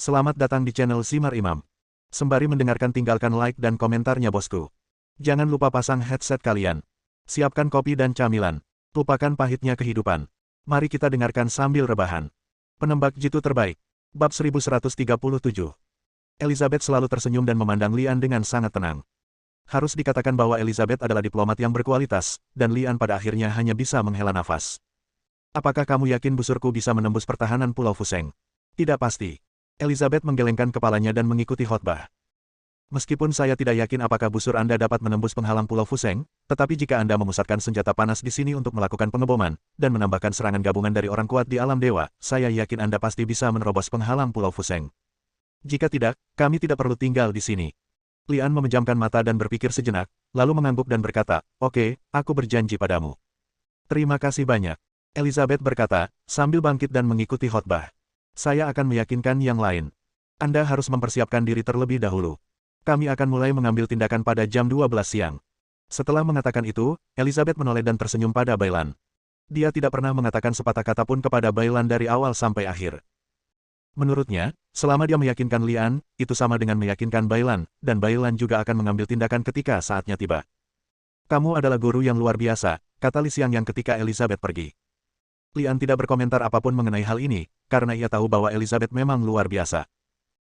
Selamat datang di channel Simar Imam. Sembari mendengarkan tinggalkan like dan komentarnya bosku. Jangan lupa pasang headset kalian. Siapkan kopi dan camilan. Lupakan pahitnya kehidupan. Mari kita dengarkan sambil rebahan. Penembak jitu terbaik. Bab 1137. Elizabeth selalu tersenyum dan memandang Lian dengan sangat tenang. Harus dikatakan bahwa Elizabeth adalah diplomat yang berkualitas, dan Lian pada akhirnya hanya bisa menghela nafas. Apakah kamu yakin busurku bisa menembus pertahanan Pulau Fuseng? Tidak pasti. Elizabeth menggelengkan kepalanya dan mengikuti khotbah. Meskipun saya tidak yakin apakah busur Anda dapat menembus penghalang Pulau Fuseng, tetapi jika Anda memusatkan senjata panas di sini untuk melakukan pengeboman, dan menambahkan serangan gabungan dari orang kuat di alam dewa, saya yakin Anda pasti bisa menerobos penghalang Pulau Fuseng. Jika tidak, kami tidak perlu tinggal di sini. Lian memejamkan mata dan berpikir sejenak, lalu mengangguk dan berkata, "Oke, aku berjanji padamu." "Terima kasih banyak," Elizabeth berkata, sambil bangkit dan mengikuti khotbah. "Saya akan meyakinkan yang lain. Anda harus mempersiapkan diri terlebih dahulu. Kami akan mulai mengambil tindakan pada jam 12 siang. Setelah mengatakan itu, Elizabeth menoleh dan tersenyum pada Bailan. Dia tidak pernah mengatakan sepatah kata pun kepada Bailan dari awal sampai akhir. Menurutnya, selama dia meyakinkan Lian, itu sama dengan meyakinkan Bailan, dan Bailan juga akan mengambil tindakan ketika saatnya tiba. "Kamu adalah guru yang luar biasa," kata Li Xiang yang ketika Elizabeth pergi. Lian tidak berkomentar apapun mengenai hal ini, karena ia tahu bahwa Elizabeth memang luar biasa.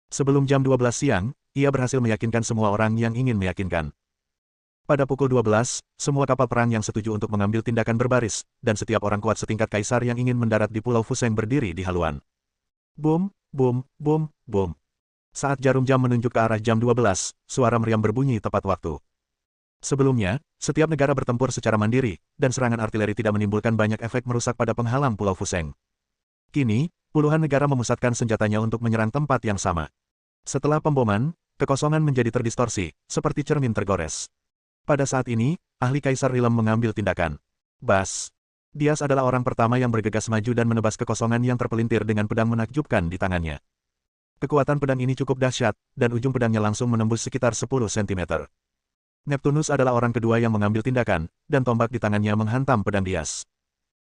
Sebelum jam 12 siang, ia berhasil meyakinkan semua orang yang ingin meyakinkan. Pada pukul 12, semua kapal perang yang setuju untuk mengambil tindakan berbaris, dan setiap orang kuat setingkat kaisar yang ingin mendarat di Pulau Fuseng berdiri di haluan. Boom, boom, boom, boom. Saat jarum jam menunjuk ke arah jam 12, suara meriam berbunyi tepat waktu. Sebelumnya, setiap negara bertempur secara mandiri, dan serangan artileri tidak menimbulkan banyak efek merusak pada penghalang Pulau Fuseng. Kini, puluhan negara memusatkan senjatanya untuk menyerang tempat yang sama. Setelah pemboman, kekosongan menjadi terdistorsi, seperti cermin tergores. Pada saat ini, ahli Kaisar Rilem mengambil tindakan. Bas. Dias adalah orang pertama yang bergegas maju dan menebas kekosongan yang terpelintir dengan pedang menakjubkan di tangannya. Kekuatan pedang ini cukup dahsyat, dan ujung pedangnya langsung menembus sekitar 10 cm. Neptunus adalah orang kedua yang mengambil tindakan, dan tombak di tangannya menghantam pedang Dias.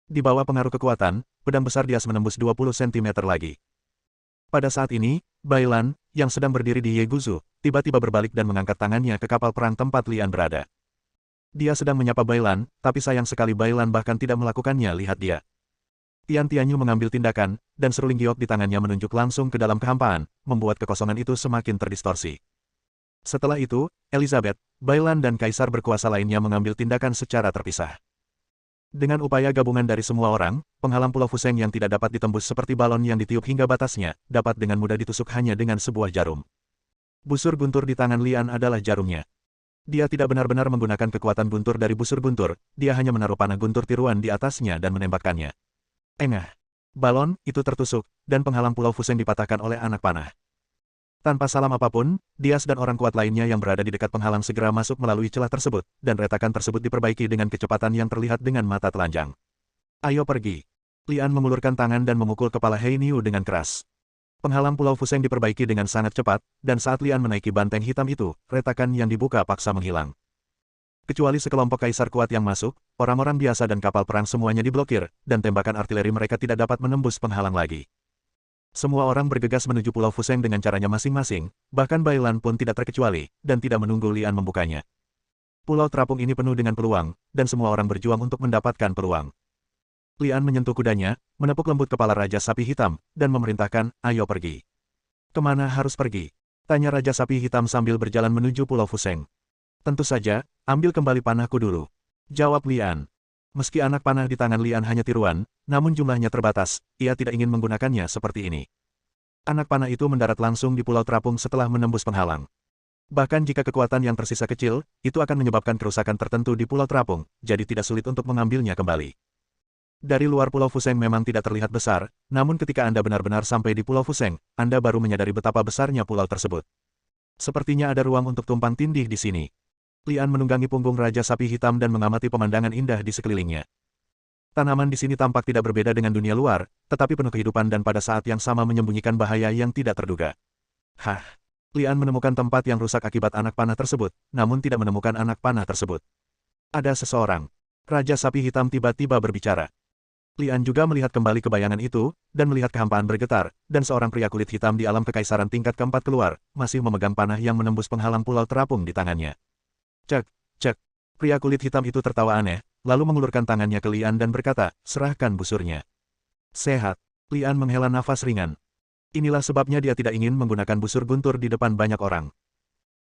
Di bawah pengaruh kekuatan, pedang besar Dias menembus 20 cm lagi. Pada saat ini, Bailan, yang sedang berdiri di Yeguzu, tiba-tiba berbalik dan mengangkat tangannya ke kapal perang tempat Lian berada. Dia sedang menyapa Bailan, tapi sayang sekali Bailan bahkan tidak melakukannya. Lihat dia. Tian Tianyu mengambil tindakan, dan seruling giok di tangannya menunjuk langsung ke dalam kehampaan, membuat kekosongan itu semakin terdistorsi. Setelah itu, Elizabeth, Bailan dan kaisar berkuasa lainnya mengambil tindakan secara terpisah. Dengan upaya gabungan dari semua orang, penghalang Pulau Fuseng yang tidak dapat ditembus seperti balon yang ditiup hingga batasnya, dapat dengan mudah ditusuk hanya dengan sebuah jarum. Busur guntur di tangan Lian adalah jarumnya. Dia tidak benar-benar menggunakan kekuatan guntur dari busur guntur, dia hanya menaruh panah guntur tiruan di atasnya dan menembakkannya. Engah! Balon itu tertusuk, dan penghalang Pulau Fuseng dipatahkan oleh anak panah. Tanpa salam apapun, Dias dan orang kuat lainnya yang berada di dekat penghalang segera masuk melalui celah tersebut, dan retakan tersebut diperbaiki dengan kecepatan yang terlihat dengan mata telanjang. "Ayo pergi." Lian mengulurkan tangan dan memukul kepala Hei Niu dengan keras. Penghalang Pulau Fuseng diperbaiki dengan sangat cepat, dan saat Lian menaiki banteng hitam itu, retakan yang dibuka paksa menghilang. Kecuali sekelompok kaisar kuat yang masuk, orang-orang biasa dan kapal perang semuanya diblokir, dan tembakan artileri mereka tidak dapat menembus penghalang lagi. Semua orang bergegas menuju Pulau Fuseng dengan caranya masing-masing, bahkan Bailan pun tidak terkecuali, dan tidak menunggu Lian membukanya. Pulau terapung ini penuh dengan peluang, dan semua orang berjuang untuk mendapatkan peluang. Lian menyentuh kudanya, menepuk lembut kepala Raja Sapi Hitam, dan memerintahkan, "Ayo pergi." "Kemana harus pergi?" tanya Raja Sapi Hitam sambil berjalan menuju Pulau Fuseng. "Tentu saja, ambil kembali panahku dulu," jawab Lian. Meski anak panah di tangan Lian hanya tiruan, namun jumlahnya terbatas, ia tidak ingin menggunakannya seperti ini. Anak panah itu mendarat langsung di pulau terapung setelah menembus penghalang. Bahkan jika kekuatan yang tersisa kecil, itu akan menyebabkan kerusakan tertentu di pulau terapung, jadi tidak sulit untuk mengambilnya kembali. Dari luar Pulau Fuseng memang tidak terlihat besar, namun ketika Anda benar-benar sampai di Pulau Fuseng, Anda baru menyadari betapa besarnya pulau tersebut. Sepertinya ada ruang untuk tumpang tindih di sini. Lian menunggangi punggung Raja Sapi Hitam dan mengamati pemandangan indah di sekelilingnya. Tanaman di sini tampak tidak berbeda dengan dunia luar, tetapi penuh kehidupan dan pada saat yang sama menyembunyikan bahaya yang tidak terduga. Hah! Lian menemukan tempat yang rusak akibat anak panah tersebut, namun tidak menemukan anak panah tersebut. Ada seseorang. Raja Sapi Hitam tiba-tiba berbicara. Lian juga melihat kembali kebayangan itu, dan melihat kehampaan bergetar, dan seorang pria kulit hitam di alam kekaisaran tingkat keempat keluar, masih memegang panah yang menembus penghalang pulau terapung di tangannya. Cek, cek. Pria kulit hitam itu tertawa aneh, lalu mengulurkan tangannya ke Lian dan berkata, serahkan busurnya. Sehat. Lian menghela nafas ringan. Inilah sebabnya dia tidak ingin menggunakan busur guntur di depan banyak orang.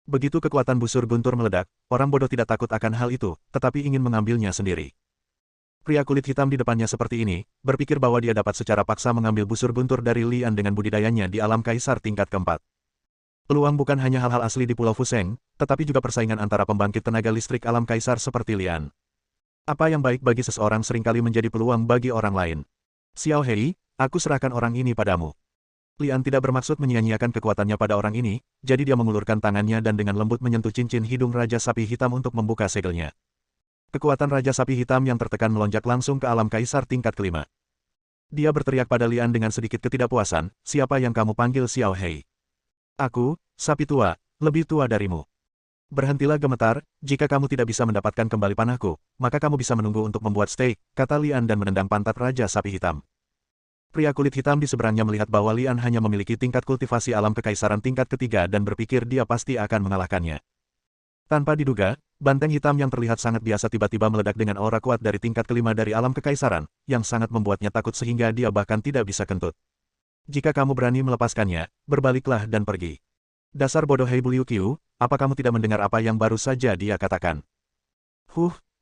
Begitu kekuatan busur guntur meledak, orang bodoh tidak takut akan hal itu, tetapi ingin mengambilnya sendiri. Pria kulit hitam di depannya seperti ini, berpikir bahwa dia dapat secara paksa mengambil busur guntur dari Lian dengan budidayanya di alam kaisar tingkat keempat. Peluang bukan hanya hal-hal asli di Pulau Fuseng, tetapi juga persaingan antara pembangkit tenaga listrik alam kaisar seperti Lian. Apa yang baik bagi seseorang seringkali menjadi peluang bagi orang lain. Xiao Hei, aku serahkan orang ini padamu. Lian tidak bermaksud menyia-nyiakan kekuatannya pada orang ini, jadi dia mengulurkan tangannya dan dengan lembut menyentuh cincin hidung Raja Sapi Hitam untuk membuka segelnya. Kekuatan Raja Sapi Hitam yang tertekan melonjak langsung ke alam kaisar tingkat kelima. Dia berteriak pada Lian dengan sedikit ketidakpuasan, siapa yang kamu panggil Xiao Hei? Aku, sapi tua, lebih tua darimu. Berhentilah gemetar, jika kamu tidak bisa mendapatkan kembali panahku, maka kamu bisa menunggu untuk membuat steak, kata Lian dan menendang pantat Raja Sapi Hitam. Pria kulit hitam di seberangnya melihat bahwa Lian hanya memiliki tingkat kultivasi alam kekaisaran tingkat ketiga dan berpikir dia pasti akan mengalahkannya. Tanpa diduga, banteng hitam yang terlihat sangat biasa tiba-tiba meledak dengan aura kuat dari tingkat kelima dari alam kekaisaran, yang sangat membuatnya takut sehingga dia bahkan tidak bisa kentut. Jika kamu berani melepaskannya, berbaliklah dan pergi. Dasar bodoh Hei Buliuqiu, apa kamu tidak mendengar apa yang baru saja dia katakan?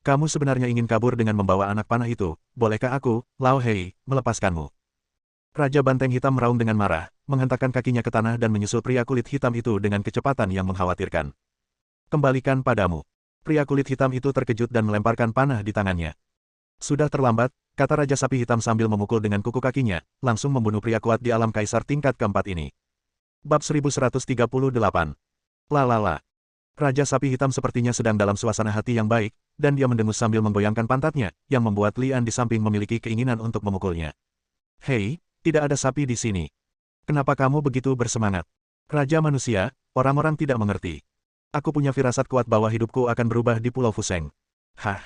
Kamu sebenarnya ingin kabur dengan membawa anak panah itu, bolehkah aku, Lao Hei, melepaskanmu? Raja Banteng Hitam meraung dengan marah, menghentakkan kakinya ke tanah dan menyusul pria kulit hitam itu dengan kecepatan yang mengkhawatirkan. Kembalikan padamu. Pria kulit hitam itu terkejut dan melemparkan panah di tangannya. Sudah terlambat, kata Raja Sapi Hitam sambil memukul dengan kuku kakinya, langsung membunuh pria kuat di alam kaisar tingkat keempat ini. Bab 1138. Lalala. Raja Sapi Hitam sepertinya sedang dalam suasana hati yang baik, dan dia mendengus sambil menggoyangkan pantatnya, yang membuat Lian di samping memiliki keinginan untuk memukulnya. Hei, tidak ada sapi di sini. Kenapa kamu begitu bersemangat? Raja manusia, orang-orang tidak mengerti. Aku punya firasat kuat bahwa hidupku akan berubah di Pulau Fuseng. Hah.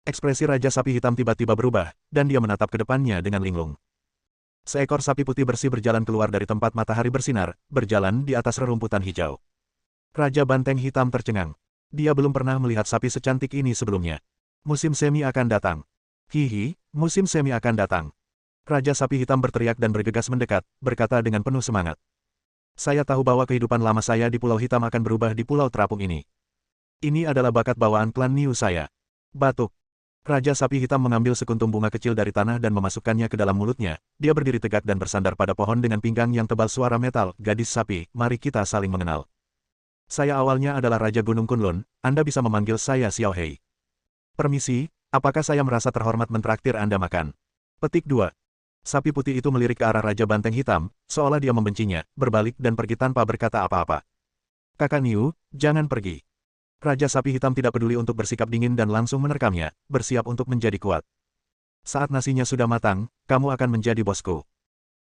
Ekspresi Raja Sapi Hitam tiba-tiba berubah, dan dia menatap ke depannya dengan linglung. Seekor sapi putih bersih berjalan keluar dari tempat matahari bersinar, berjalan di atas rerumputan hijau. Raja Banteng Hitam tercengang. Dia belum pernah melihat sapi secantik ini sebelumnya. Musim semi akan datang. Hihi, musim semi akan datang. Raja Sapi Hitam berteriak dan bergegas mendekat, berkata dengan penuh semangat. Saya tahu bahwa kehidupan lama saya di Pulau Hitam akan berubah di Pulau Terapung ini. Ini adalah bakat bawaan klan Niu saya. Batuk. Raja Sapi Hitam mengambil sekuntum bunga kecil dari tanah dan memasukkannya ke dalam mulutnya. Dia berdiri tegak dan bersandar pada pohon dengan pinggang yang tebal suara metal. Gadis sapi, mari kita saling mengenal. Saya awalnya adalah Raja Gunung Kunlun, Anda bisa memanggil saya Xiao Hei. Permisi, apakah saya merasa terhormat mentraktir Anda makan? Petik 2. Sapi putih itu melirik ke arah Raja Banteng Hitam, seolah dia membencinya, berbalik dan pergi tanpa berkata apa-apa. Kakak Niu, jangan pergi. Raja Sapi Hitam tidak peduli untuk bersikap dingin dan langsung menerkamnya, bersiap untuk menjadi kuat. Saat nasinya sudah matang, kamu akan menjadi bosku.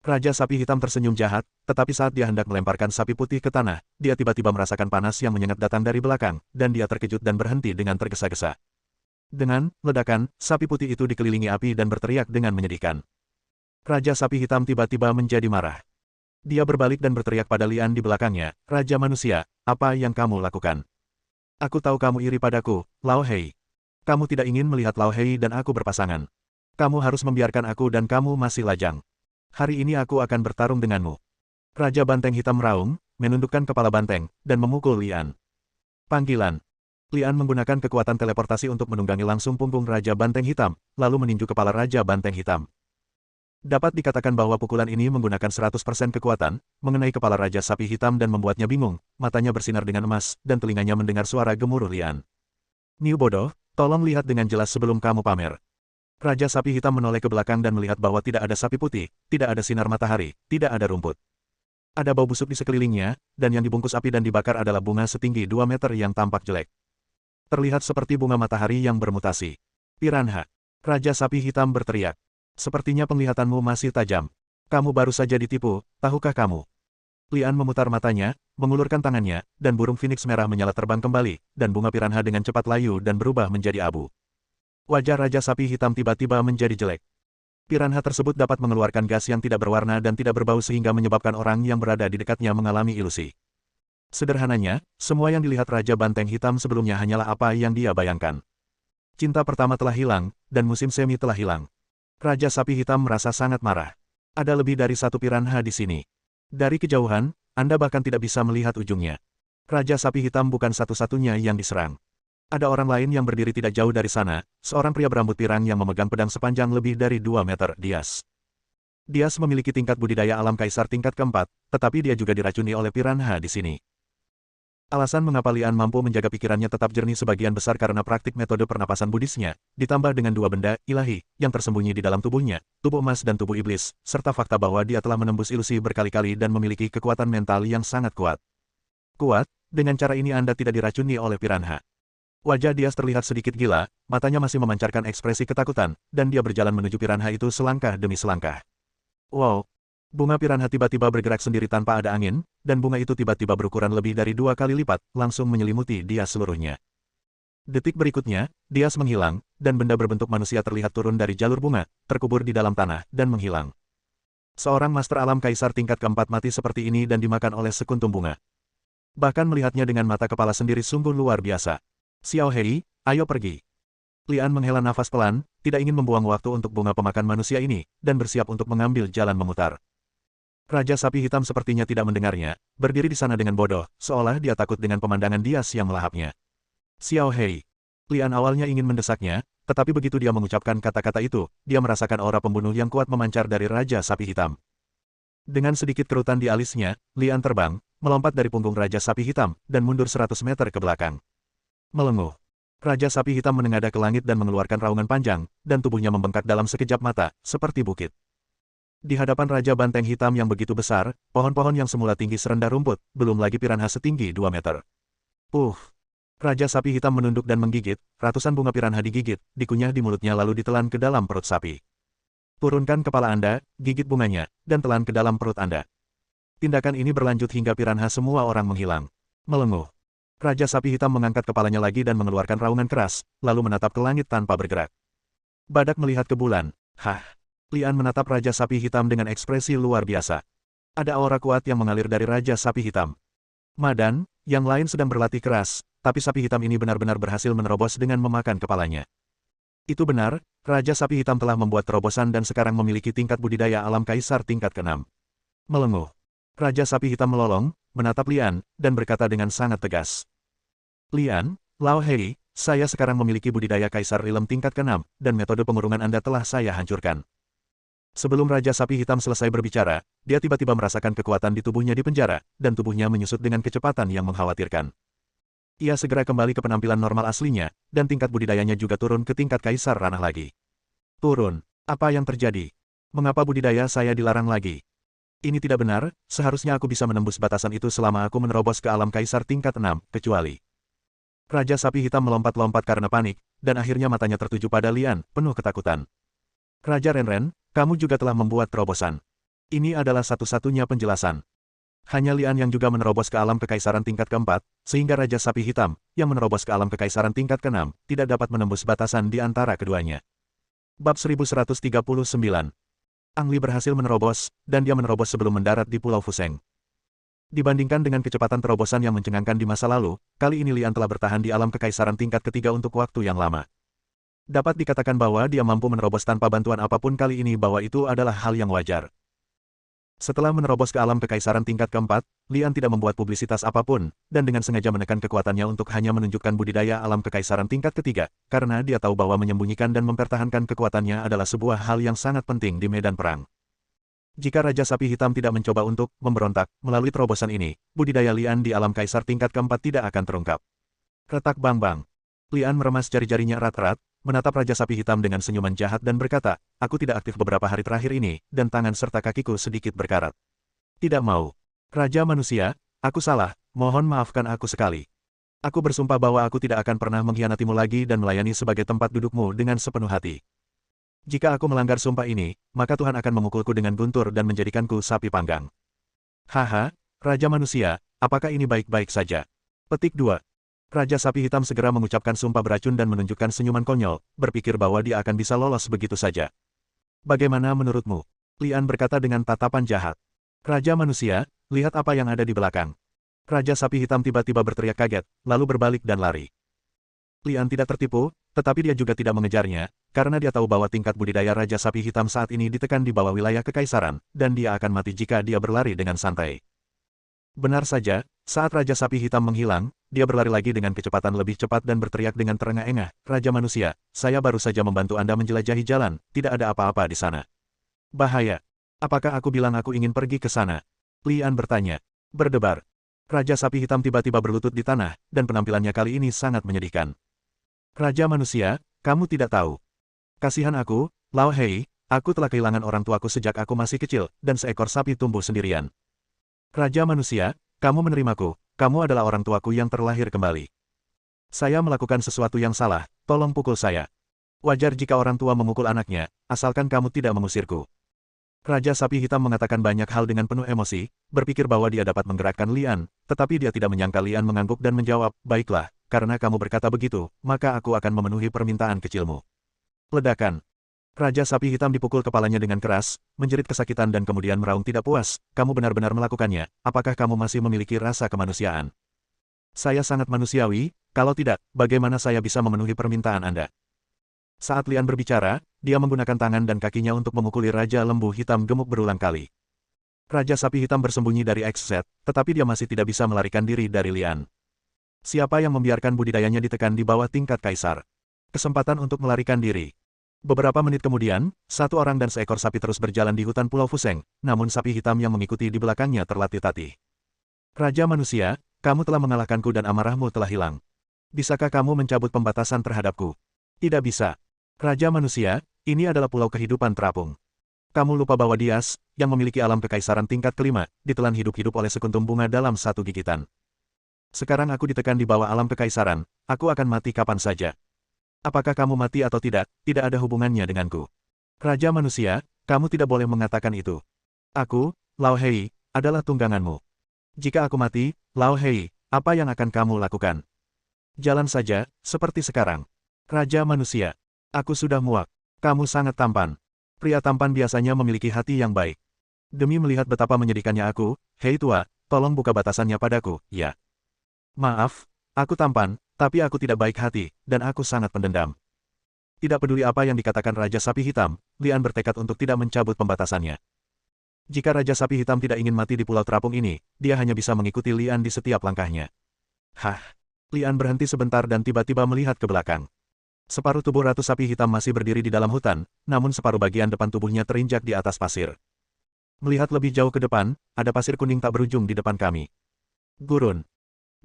Raja Sapi Hitam tersenyum jahat, tetapi saat dia hendak melemparkan sapi putih ke tanah, dia tiba-tiba merasakan panas yang menyengat datang dari belakang, dan dia terkejut dan berhenti dengan tergesa-gesa. Dengan ledakan, sapi putih itu dikelilingi api dan berteriak dengan menyedihkan. Raja Sapi Hitam tiba-tiba menjadi marah. Dia berbalik dan berteriak pada Lian di belakangnya, Raja Manusia, apa yang kamu lakukan? Aku tahu kamu iri padaku, Lao Hei. Kamu tidak ingin melihat Lao Hei dan aku berpasangan. Kamu harus membiarkan aku dan kamu masih lajang. Hari ini aku akan bertarung denganmu. Raja Banteng Hitam meraung, menundukkan kepala banteng, dan memukul Lian. Panggilan. Lian menggunakan kekuatan teleportasi untuk menunggangi langsung punggung Raja Banteng Hitam, lalu meninju kepala Raja Banteng Hitam. Dapat dikatakan bahwa pukulan ini menggunakan 100% kekuatan, mengenai kepala Raja Sapi Hitam dan membuatnya bingung, matanya bersinar dengan emas, dan telinganya mendengar suara gemuruh Lian. Niu bodoh, tolong lihat dengan jelas sebelum kamu pamer. Raja Sapi Hitam menoleh ke belakang dan melihat bahwa tidak ada sapi putih, tidak ada sinar matahari, tidak ada rumput. Ada bau busuk di sekelilingnya, dan yang dibungkus api dan dibakar adalah bunga setinggi 2 meter yang tampak jelek. Terlihat seperti bunga matahari yang bermutasi. Piranha. Raja Sapi Hitam berteriak. Sepertinya penglihatanmu masih tajam. Kamu baru saja ditipu, tahukah kamu? Lian memutar matanya, mengulurkan tangannya, dan burung phoenix merah menyala terbang kembali, dan bunga piranha dengan cepat layu dan berubah menjadi abu. Wajah Raja Sapi Hitam tiba-tiba menjadi jelek. Piranha tersebut dapat mengeluarkan gas yang tidak berwarna dan tidak berbau sehingga menyebabkan orang yang berada di dekatnya mengalami ilusi. Sederhananya, semua yang dilihat Raja Banteng Hitam sebelumnya hanyalah apa yang dia bayangkan. Cinta pertama telah hilang, dan musim semi telah hilang. Raja Sapi Hitam merasa sangat marah. Ada lebih dari satu piranha di sini. Dari kejauhan, Anda bahkan tidak bisa melihat ujungnya. Raja Sapi Hitam bukan satu-satunya yang diserang. Ada orang lain yang berdiri tidak jauh dari sana, seorang pria berambut pirang yang memegang pedang sepanjang lebih dari 2 meter, Dias. Dias memiliki tingkat budidaya alam kaisar tingkat keempat, tetapi dia juga diracuni oleh piranha di sini. Alasan mengapa Lian mampu menjaga pikirannya tetap jernih sebagian besar karena praktik metode pernapasan Buddhisnya, ditambah dengan dua benda ilahi yang tersembunyi di dalam tubuhnya, tubuh emas dan tubuh iblis, serta fakta bahwa dia telah menembus ilusi berkali-kali dan memiliki kekuatan mental yang sangat kuat. Kuat, dengan cara ini Anda tidak diracuni oleh piranha. Wajah Dias terlihat sedikit gila, matanya masih memancarkan ekspresi ketakutan, dan dia berjalan menuju piranha itu selangkah demi selangkah. Wow! Bunga piranha tiba-tiba bergerak sendiri tanpa ada angin, dan bunga itu tiba-tiba berukuran lebih dari 2 kali lipat, langsung menyelimuti Dias seluruhnya. Detik berikutnya, Dias menghilang, dan benda berbentuk manusia terlihat turun dari jalur bunga, terkubur di dalam tanah, dan menghilang. Seorang master alam kaisar tingkat keempat mati seperti ini dan dimakan oleh sekuntum bunga. Bahkan melihatnya dengan mata kepala sendiri sungguh luar biasa. Xiao Hei, ayo pergi. Lian menghela nafas pelan, tidak ingin membuang waktu untuk bunga pemakan manusia ini, dan bersiap untuk mengambil jalan memutar. Raja Sapi Hitam sepertinya tidak mendengarnya, berdiri di sana dengan bodoh, seolah dia takut dengan pemandangan Dias yang melahapnya. Xiao Hei. Lian awalnya ingin mendesaknya, tetapi begitu dia mengucapkan kata-kata itu, dia merasakan aura pembunuh yang kuat memancar dari Raja Sapi Hitam. Dengan sedikit kerutan di alisnya, Lian terbang, melompat dari punggung Raja Sapi Hitam, dan mundur 100 meter ke belakang. Melenguh. Raja Sapi Hitam menengadah ke langit dan mengeluarkan raungan panjang, dan tubuhnya membengkak dalam sekejap mata, seperti bukit. Di hadapan Raja Banteng Hitam yang begitu besar, pohon-pohon yang semula tinggi serendah rumput, belum lagi piranha setinggi 2 meter. Raja Sapi Hitam menunduk dan menggigit, ratusan bunga piranha digigit, dikunyah di mulutnya lalu ditelan ke dalam perut sapi. Turunkan kepala Anda, gigit bunganya, dan telan ke dalam perut Anda. Tindakan ini berlanjut hingga piranha semua orang menghilang. Melenguh. Raja Sapi Hitam mengangkat kepalanya lagi dan mengeluarkan raungan keras, lalu menatap ke langit tanpa bergerak. Badak melihat ke bulan. Hah! Lian menatap Raja Sapi Hitam dengan ekspresi luar biasa. Ada aura kuat yang mengalir dari Raja Sapi Hitam. Madan, yang lain sedang berlatih keras, tapi sapi hitam ini benar-benar berhasil menerobos dengan memakan kepalanya. Itu benar, Raja Sapi Hitam telah membuat terobosan dan sekarang memiliki tingkat budidaya alam kaisar tingkat ke-6. Melenguh. Raja Sapi Hitam melolong, menatap Lian, dan berkata dengan sangat tegas. Lian, Lao Hei, saya sekarang memiliki budidaya kaisar rilem tingkat ke-6, dan metode pengurungan Anda telah saya hancurkan. Sebelum Raja Sapi Hitam selesai berbicara, dia tiba-tiba merasakan kekuatan di tubuhnya di penjara, dan tubuhnya menyusut dengan kecepatan yang mengkhawatirkan. Ia segera kembali ke penampilan normal aslinya, dan tingkat budidayanya juga turun ke tingkat kaisar ranah lagi. Turun. Apa yang terjadi? Mengapa budidaya saya dilarang lagi? Ini tidak benar, seharusnya aku bisa menembus batasan itu selama aku menerobos ke alam kaisar tingkat 6, kecuali. Raja Sapi Hitam melompat-lompat karena panik, dan akhirnya matanya tertuju pada Lian, penuh ketakutan. Raja Renren, kamu juga telah membuat terobosan. Ini adalah satu-satunya penjelasan. Hanya Lian yang juga menerobos ke alam kekaisaran tingkat ke-4, sehingga Raja Sapi Hitam, yang menerobos ke alam kekaisaran tingkat ke-6, tidak dapat menembus batasan di antara keduanya. Bab 1139. Ang Li berhasil menerobos, dan dia menerobos sebelum mendarat di Pulau Fuseng. Dibandingkan dengan kecepatan terobosan yang mencengangkan di masa lalu, kali ini Lian telah bertahan di alam kekaisaran tingkat ketiga untuk waktu yang lama. Dapat dikatakan bahwa dia mampu menerobos tanpa bantuan apapun kali ini bahwa itu adalah hal yang wajar. Setelah menerobos ke alam kekaisaran tingkat keempat, Lian tidak membuat publisitas apapun, dan dengan sengaja menekan kekuatannya untuk hanya menunjukkan budidaya alam kekaisaran tingkat ketiga, karena dia tahu bahwa menyembunyikan dan mempertahankan kekuatannya adalah sebuah hal yang sangat penting di medan perang. Jika Raja Sapi Hitam tidak mencoba untuk memberontak melalui terobosan ini, budidaya Lian di alam kaisar tingkat keempat tidak akan terungkap. Retak bang-bang. Lian meremas jari-jarinya erat-erat, menatap Raja Sapi Hitam dengan senyuman jahat dan berkata, aku tidak aktif beberapa hari terakhir ini, dan tangan serta kakiku sedikit berkarat. Tidak mau. Raja manusia, aku salah, mohon maafkan aku sekali. Aku bersumpah bahwa aku tidak akan pernah mengkhianatimu lagi dan melayani sebagai tempat dudukmu dengan sepenuh hati. Jika aku melanggar sumpah ini, maka Tuhan akan memukulku dengan guntur dan menjadikanku sapi panggang. Haha, Raja manusia, apakah ini baik-baik saja? Petik 2. Raja Sapi Hitam segera mengucapkan sumpah beracun dan menunjukkan senyuman konyol, berpikir bahwa dia akan bisa lolos begitu saja. Bagaimana menurutmu? Lian berkata dengan tatapan jahat. Raja manusia, lihat apa yang ada di belakang. Raja sapi hitam tiba-tiba berteriak kaget, lalu berbalik dan lari. Lian tidak tertipu, tetapi dia juga tidak mengejarnya, karena dia tahu bahwa tingkat budidaya Raja Sapi Hitam saat ini ditekan di bawah wilayah kekaisaran, dan dia akan mati jika dia berlari dengan santai. Benar saja, saat Raja Sapi Hitam menghilang, dia berlari lagi dengan kecepatan lebih cepat dan berteriak dengan terengah-engah, "Raja manusia, saya baru saja membantu Anda menjelajahi jalan, tidak ada apa-apa di sana." "Bahaya. Apakah aku bilang aku ingin pergi ke sana?" Lian bertanya. Berdebar. Raja Sapi Hitam tiba-tiba berlutut di tanah, dan penampilannya kali ini sangat menyedihkan. "Raja manusia, kamu tidak tahu. Kasihan aku, Lao Hei, aku telah kehilangan orang tuaku sejak aku masih kecil, dan seekor sapi tumbuh sendirian. Raja manusia, kamu menerimaku, kamu adalah orang tuaku yang terlahir kembali. Saya melakukan sesuatu yang salah, tolong pukul saya. Wajar jika orang tua memukul anaknya, asalkan kamu tidak mengusirku." Raja Sapi Hitam mengatakan banyak hal dengan penuh emosi, berpikir bahwa dia dapat menggerakkan Lian, tetapi dia tidak menyangka Lian mengangguk dan menjawab, "Baiklah, karena kamu berkata begitu, maka aku akan memenuhi permintaan kecilmu." Ledakan. Raja Sapi Hitam dipukul kepalanya dengan keras, menjerit kesakitan dan kemudian meraung tidak puas, "Kamu benar-benar melakukannya, apakah kamu masih memiliki rasa kemanusiaan?" "Saya sangat manusiawi, kalau tidak, bagaimana saya bisa memenuhi permintaan Anda?" Saat Lian berbicara, dia menggunakan tangan dan kakinya untuk memukuli Raja Lembu Hitam gemuk berulang kali. Raja Sapi Hitam bersembunyi dari XZ, tetapi dia masih tidak bisa melarikan diri dari Lian. Siapa yang membiarkan budidayanya ditekan di bawah tingkat kaisar? Kesempatan untuk melarikan diri. Beberapa menit kemudian, satu orang dan seekor sapi terus berjalan di hutan Pulau Fuseng, namun sapi hitam yang mengikuti di belakangnya terlatih-tatih. "Raja manusia, kamu telah mengalahkanku dan amarahmu telah hilang. Bisakah kamu mencabut pembatasan terhadapku?" "Tidak bisa. Raja manusia, ini adalah pulau kehidupan terapung. Kamu lupa bahwa Dias, yang memiliki alam kekaisaran tingkat kelima, ditelan hidup-hidup oleh sekuntum bunga dalam satu gigitan. Sekarang aku ditekan di bawah alam kekaisaran, aku akan mati kapan saja. Apakah kamu mati atau tidak ada hubungannya denganku. Raja manusia, kamu tidak boleh mengatakan itu. Aku, Lao Hei, adalah tungganganmu. Jika aku mati, Lao Hei, apa yang akan kamu lakukan? Jalan saja, seperti sekarang. Raja manusia. Aku sudah muak. Kamu sangat tampan. Pria tampan biasanya memiliki hati yang baik. Demi melihat betapa menyedihkannya aku, hei tua, tolong buka batasannya padaku, ya. Maaf, aku tampan, tapi aku tidak baik hati, dan aku sangat pendendam. Tidak peduli apa yang dikatakan Raja Sapi Hitam, Lian bertekad untuk tidak mencabut pembatasannya. Jika Raja Sapi Hitam tidak ingin mati di Pulau Terapung ini, dia hanya bisa mengikuti Lian di setiap langkahnya. Hah! Lian berhenti sebentar dan tiba-tiba melihat ke belakang. Separuh tubuh Ratu Sapi Hitam masih berdiri di dalam hutan, namun separuh bagian depan tubuhnya terinjak di atas pasir. Melihat lebih jauh ke depan, ada pasir kuning tak berujung di depan kami. Gurun.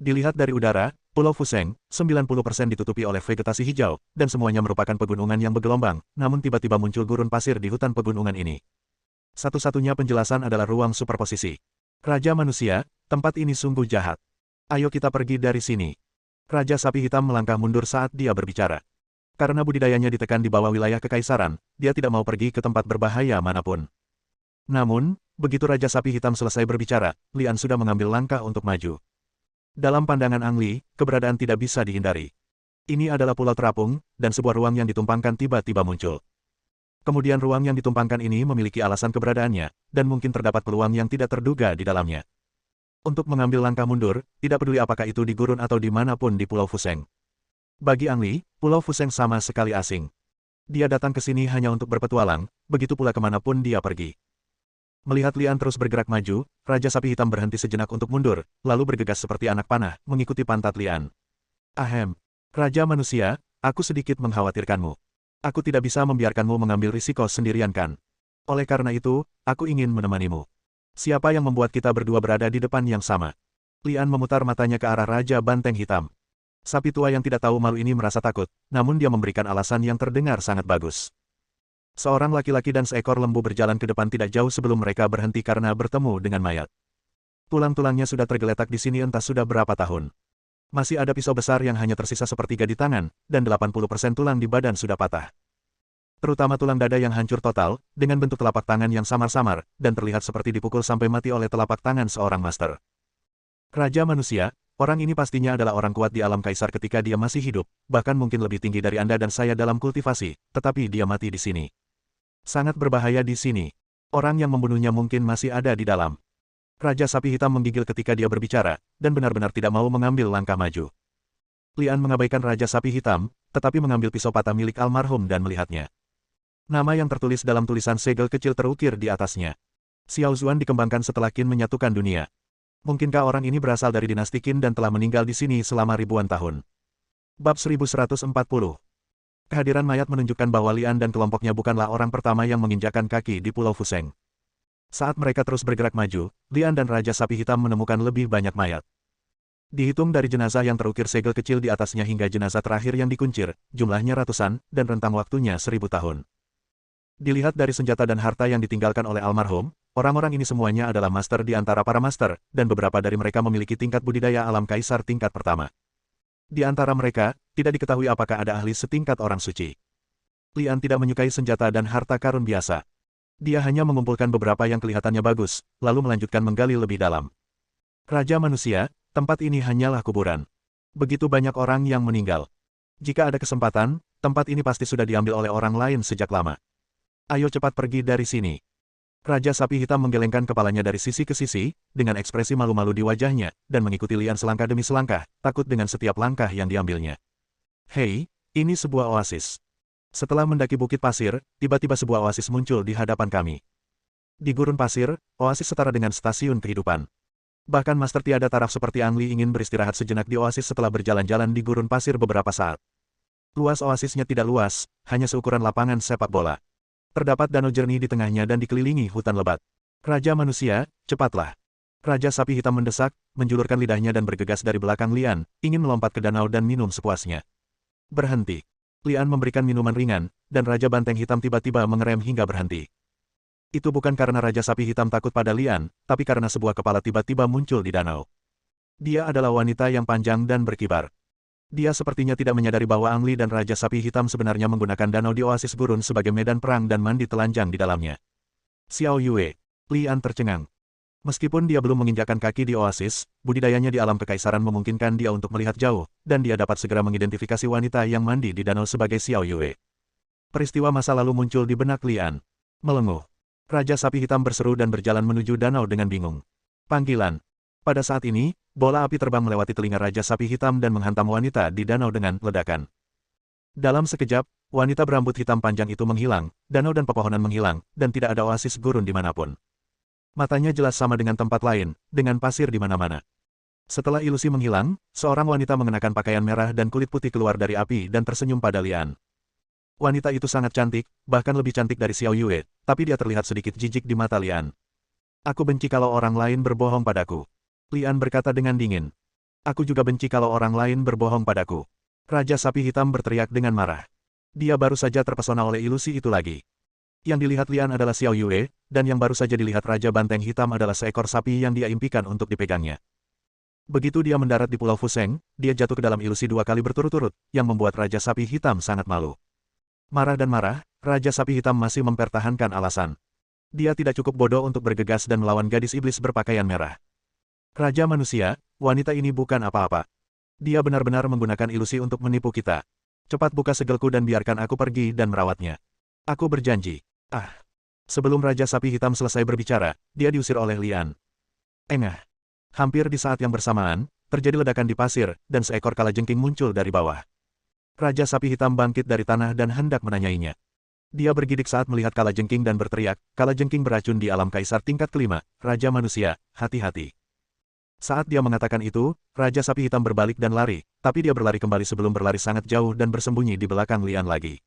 Dilihat dari udara, Pulau Fuseng, 90% ditutupi oleh vegetasi hijau, dan semuanya merupakan pegunungan yang bergelombang, namun tiba-tiba muncul gurun pasir di hutan pegunungan ini. Satu-satunya penjelasan adalah ruang superposisi. Raja manusia, tempat ini sungguh jahat. Ayo kita pergi dari sini. Raja Sapi Hitam melangkah mundur saat dia berbicara. Karena budidayanya ditekan di bawah wilayah kekaisaran, dia tidak mau pergi ke tempat berbahaya manapun. Namun, begitu Raja Sapi Hitam selesai berbicara, Lian sudah mengambil langkah untuk maju. Dalam pandangan Ang Li, keberadaan tidak bisa dihindari. Ini adalah pulau terapung, dan sebuah ruang yang ditumpangkan tiba-tiba muncul. Kemudian ruang yang ditumpangkan ini memiliki alasan keberadaannya, dan mungkin terdapat peluang yang tidak terduga di dalamnya. Untuk mengambil langkah mundur, tidak peduli apakah itu di gurun atau dimanapun di Pulau Fuseng. Bagi Ang Li, Pulau Fuseng sama sekali asing. Dia datang ke sini hanya untuk berpetualang, begitu pula kemanapun dia pergi. Melihat Lian terus bergerak maju, Raja Sapi Hitam berhenti sejenak untuk mundur, lalu bergegas seperti anak panah, mengikuti pantat Lian. Ahem. Raja manusia, aku sedikit mengkhawatirkanmu. Aku tidak bisa membiarkanmu mengambil risiko sendirian kan. Oleh karena itu, aku ingin menemanimu. Siapa yang membuat kita berdua berada di depan yang sama? Lian memutar matanya ke arah Raja Banteng Hitam. Sapi tua yang tidak tahu malu ini merasa takut, namun dia memberikan alasan yang terdengar sangat bagus. Seorang laki-laki dan seekor lembu berjalan ke depan tidak jauh sebelum mereka berhenti karena bertemu dengan mayat. Tulang-tulangnya sudah tergeletak di sini entah sudah berapa tahun. Masih ada pisau besar yang hanya tersisa sepertiga di tangan, dan 80% tulang di badan sudah patah. Terutama tulang dada yang hancur total, dengan bentuk telapak tangan yang samar-samar, dan terlihat seperti dipukul sampai mati oleh telapak tangan seorang master. Raja manusia, orang ini pastinya adalah orang kuat di alam kaisar ketika dia masih hidup, bahkan mungkin lebih tinggi dari Anda dan saya dalam kultivasi, tetapi dia mati di sini. Sangat berbahaya di sini. Orang yang membunuhnya mungkin masih ada di dalam. Raja Sapi Hitam menggigil ketika dia berbicara, dan benar-benar tidak mau mengambil langkah maju. Lian mengabaikan Raja Sapi Hitam, tetapi mengambil pisau patah milik almarhum dan melihatnya. Nama yang tertulis dalam tulisan segel kecil terukir di atasnya. Xiao Zuan dikembangkan setelah Qin menyatukan dunia. Mungkinkah orang ini berasal dari dinasti Qin dan telah meninggal di sini selama ribuan tahun? Bab 1140. Kehadiran mayat menunjukkan bahwa Lian dan kelompoknya bukanlah orang pertama yang menginjakkan kaki di Pulau Fuseng. Saat mereka terus bergerak maju, Lian dan Raja Sapi Hitam menemukan lebih banyak mayat. Dihitung dari jenazah yang terukir segel kecil di atasnya hingga jenazah terakhir yang dikuncir, jumlahnya ratusan, dan rentang waktunya 1000 tahun. Dilihat dari senjata dan harta yang ditinggalkan oleh almarhum, orang-orang ini semuanya adalah master di antara para master, dan beberapa dari mereka memiliki tingkat budidaya alam kaisar tingkat pertama. Di antara mereka, tidak diketahui apakah ada ahli setingkat orang suci. Lian tidak menyukai senjata dan harta karun biasa. Dia hanya mengumpulkan beberapa yang kelihatannya bagus, lalu melanjutkan menggali lebih dalam. Raja manusia, tempat ini hanyalah kuburan. Begitu banyak orang yang meninggal. Jika ada kesempatan, tempat ini pasti sudah diambil oleh orang lain sejak lama. Ayo cepat pergi dari sini. Raja Sapi Hitam menggelengkan kepalanya dari sisi ke sisi, dengan ekspresi malu-malu di wajahnya, dan mengikuti Lian selangkah demi selangkah, takut dengan setiap langkah yang diambilnya. Hei, ini sebuah oasis. Setelah mendaki bukit pasir, tiba-tiba sebuah oasis muncul di hadapan kami. Di gurun pasir, oasis setara dengan stasiun kehidupan. Bahkan Master Tiada Taraf seperti Ang Li ingin beristirahat sejenak di oasis setelah berjalan-jalan di gurun pasir beberapa saat. Luas oasisnya tidak luas, hanya seukuran lapangan sepak bola. Terdapat danau jernih di tengahnya dan dikelilingi hutan lebat. Raja manusia, cepatlah. Raja Sapi Hitam mendesak, menjulurkan lidahnya dan bergegas dari belakang Lian, ingin melompat ke danau dan minum sepuasnya. Berhenti. Lian memberikan minuman ringan, dan Raja Banteng Hitam tiba-tiba mengerem hingga berhenti. Itu bukan karena Raja Sapi Hitam takut pada Lian, tapi karena sebuah kepala tiba-tiba muncul di danau. Dia adalah wanita yang panjang dan berkibar. Dia sepertinya tidak menyadari bahwa Ang Li dan Raja Sapi Hitam sebenarnya menggunakan danau di oasis gurun sebagai medan perang dan mandi telanjang di dalamnya. Xiao Yue. Lian tercengang. Meskipun dia belum menginjakkan kaki di oasis, budidayanya di alam kekaisaran memungkinkan dia untuk melihat jauh, dan dia dapat segera mengidentifikasi wanita yang mandi di danau sebagai Xiao Yue. Peristiwa masa lalu muncul di benak Lian. Melenguh. Raja Sapi Hitam berseru dan berjalan menuju danau dengan bingung. Panggilan. Pada saat ini, bola api terbang melewati telinga Raja Sapi Hitam dan menghantam wanita di danau dengan ledakan. Dalam sekejap, wanita berambut hitam panjang itu menghilang, danau dan pepohonan menghilang, dan tidak ada oasis gurun dimanapun. Matanya jelas sama dengan tempat lain, dengan pasir di mana-mana. Setelah ilusi menghilang, seorang wanita mengenakan pakaian merah dan kulit putih keluar dari api dan tersenyum pada Lian. Wanita itu sangat cantik, bahkan lebih cantik dari Xiao Yue, tapi dia terlihat sedikit jijik di mata Lian. Aku benci kalau orang lain berbohong padaku. Lian berkata dengan dingin. Aku juga benci kalau orang lain berbohong padaku. Raja Sapi Hitam berteriak dengan marah. Dia baru saja terpesona oleh ilusi itu lagi. Yang dilihat Lian adalah Xiao Yue, dan yang baru saja dilihat Raja Banteng Hitam adalah seekor sapi yang dia impikan untuk dipegangnya. Begitu dia mendarat di Pulau Fuseng, dia jatuh ke dalam ilusi 2 kali berturut-turut, yang membuat Raja Sapi Hitam sangat malu. Marah dan marah, Raja Sapi Hitam masih mempertahankan alasan. Dia tidak cukup bodoh untuk bergegas dan melawan gadis iblis berpakaian merah. Raja manusia, wanita ini bukan apa-apa. Dia benar-benar menggunakan ilusi untuk menipu kita. Cepat buka segelku dan biarkan aku pergi dan merawatnya. Aku berjanji. Sebelum Raja Sapi Hitam selesai berbicara, dia diusir oleh Lian. Engah. Hampir di saat yang bersamaan, terjadi ledakan di pasir, dan seekor kalajengking muncul dari bawah. Raja Sapi Hitam bangkit dari tanah dan hendak menanyainya. Dia bergidik saat melihat kalajengking dan berteriak, kalajengking beracun di alam kaisar tingkat kelima, Raja manusia, hati-hati. Saat dia mengatakan itu, Raja Sapi Hitam berbalik dan lari, tapi dia berlari kembali sebelum berlari sangat jauh dan bersembunyi di belakang Lian lagi.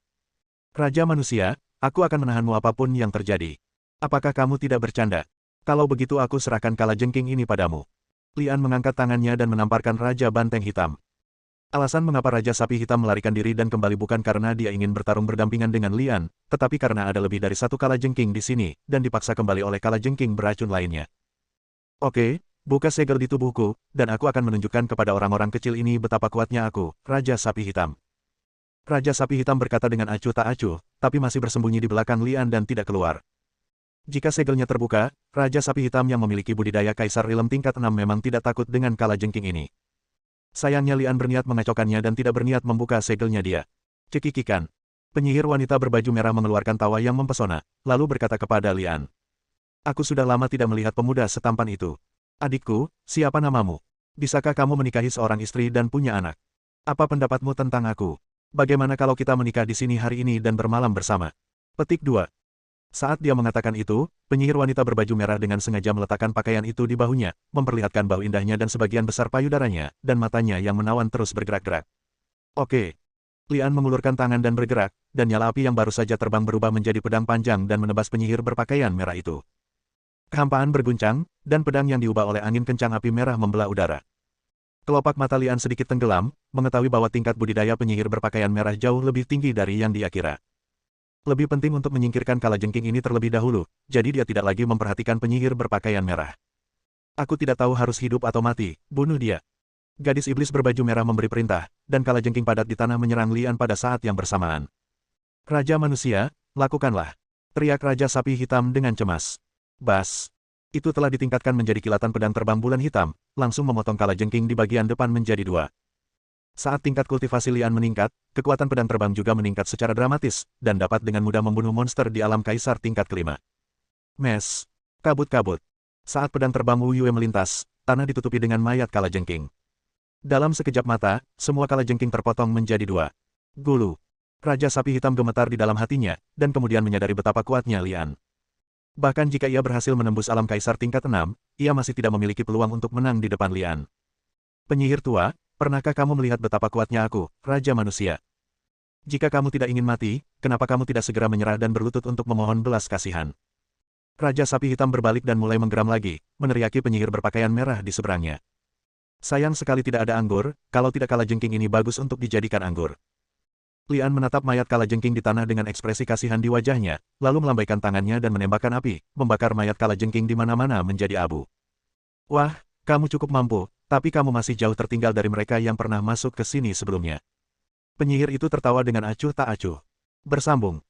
Raja manusia, aku akan menahanmu apapun yang terjadi. Apakah kamu tidak bercanda? Kalau begitu aku serahkan kalajengking ini padamu. Lian mengangkat tangannya dan menamparkan Raja Banteng Hitam. Alasan mengapa Raja Sapi Hitam melarikan diri dan kembali bukan karena dia ingin bertarung berdampingan dengan Lian, tetapi karena ada lebih dari satu kalajengking di sini, dan dipaksa kembali oleh kalajengking beracun lainnya. Oke. Buka segel di tubuhku, dan aku akan menunjukkan kepada orang-orang kecil ini betapa kuatnya aku, Raja Sapi Hitam. Raja Sapi Hitam berkata dengan acuh tak acuh, tapi masih bersembunyi di belakang Lian dan tidak keluar. Jika segelnya terbuka, Raja Sapi Hitam yang memiliki budidaya Kaisar Ilm tingkat 6 memang tidak takut dengan kalajengking ini. Sayangnya Lian berniat mengacaukannya dan tidak berniat membuka segelnya dia. Cekikikan. Penyihir wanita berbaju merah mengeluarkan tawa yang mempesona, lalu berkata kepada Lian. Aku sudah lama tidak melihat pemuda setampan itu. Adikku, siapa namamu? Bisakah kamu menikahi seorang istri dan punya anak? Apa pendapatmu tentang aku? Bagaimana kalau kita menikah di sini hari ini dan bermalam bersama? Petik 2. Saat dia mengatakan itu, penyihir wanita berbaju merah dengan sengaja meletakkan pakaian itu di bahunya, memperlihatkan bahu indahnya dan sebagian besar payudaranya, dan matanya yang menawan terus bergerak-gerak. Oke. Lian mengulurkan tangan dan bergerak, dan nyala api yang baru saja terbang berubah menjadi pedang panjang dan menebas penyihir berpakaian merah itu. Kehampaan berguncang, dan pedang yang diubah oleh angin kencang api merah membelah udara. Kelopak mata Lian sedikit tenggelam, mengetahui bahwa tingkat budidaya penyihir berpakaian merah jauh lebih tinggi dari yang dia kira. Lebih penting untuk menyingkirkan kalajengking ini terlebih dahulu, jadi dia tidak lagi memperhatikan penyihir berpakaian merah. Aku tidak tahu harus hidup atau mati, bunuh dia. Gadis iblis berbaju merah memberi perintah, dan kalajengking padat di tanah menyerang Lian pada saat yang bersamaan. Raja manusia, lakukanlah. Teriak Raja Sapi Hitam dengan cemas. Bas. Itu telah ditingkatkan menjadi kilatan pedang terbang bulan hitam, langsung memotong kalajengking di bagian depan menjadi 2. Saat tingkat kultivasi Lian meningkat, kekuatan pedang terbang juga meningkat secara dramatis, dan dapat dengan mudah membunuh monster di alam kaisar tingkat kelima. Mes. Kabut-kabut. Saat pedang terbang Wu Yue melintas, tanah ditutupi dengan mayat kalajengking. Dalam sekejap mata, semua kalajengking terpotong menjadi 2. Gulu. Raja Sapi Hitam gemetar di dalam hatinya, dan kemudian menyadari betapa kuatnya Lian. Bahkan jika ia berhasil menembus alam kaisar tingkat 6, ia masih tidak memiliki peluang untuk menang di depan Lian. Penyihir tua, pernahkah kamu melihat betapa kuatnya aku, Raja Manusia? Jika kamu tidak ingin mati, kenapa kamu tidak segera menyerah dan berlutut untuk memohon belas kasihan? Raja Sapi Hitam berbalik dan mulai menggeram lagi, meneriaki penyihir berpakaian merah di seberangnya. Sayang sekali tidak ada anggur, kalau tidak kalajengking ini bagus untuk dijadikan anggur. Lian menatap mayat kalajengking di tanah dengan ekspresi kasihan di wajahnya, lalu melambaikan tangannya dan menembakkan api, membakar mayat kalajengking di mana-mana menjadi abu. Wah, kamu cukup mampu, tapi kamu masih jauh tertinggal dari mereka yang pernah masuk ke sini sebelumnya. Penyihir itu tertawa dengan acuh tak acuh. Bersambung.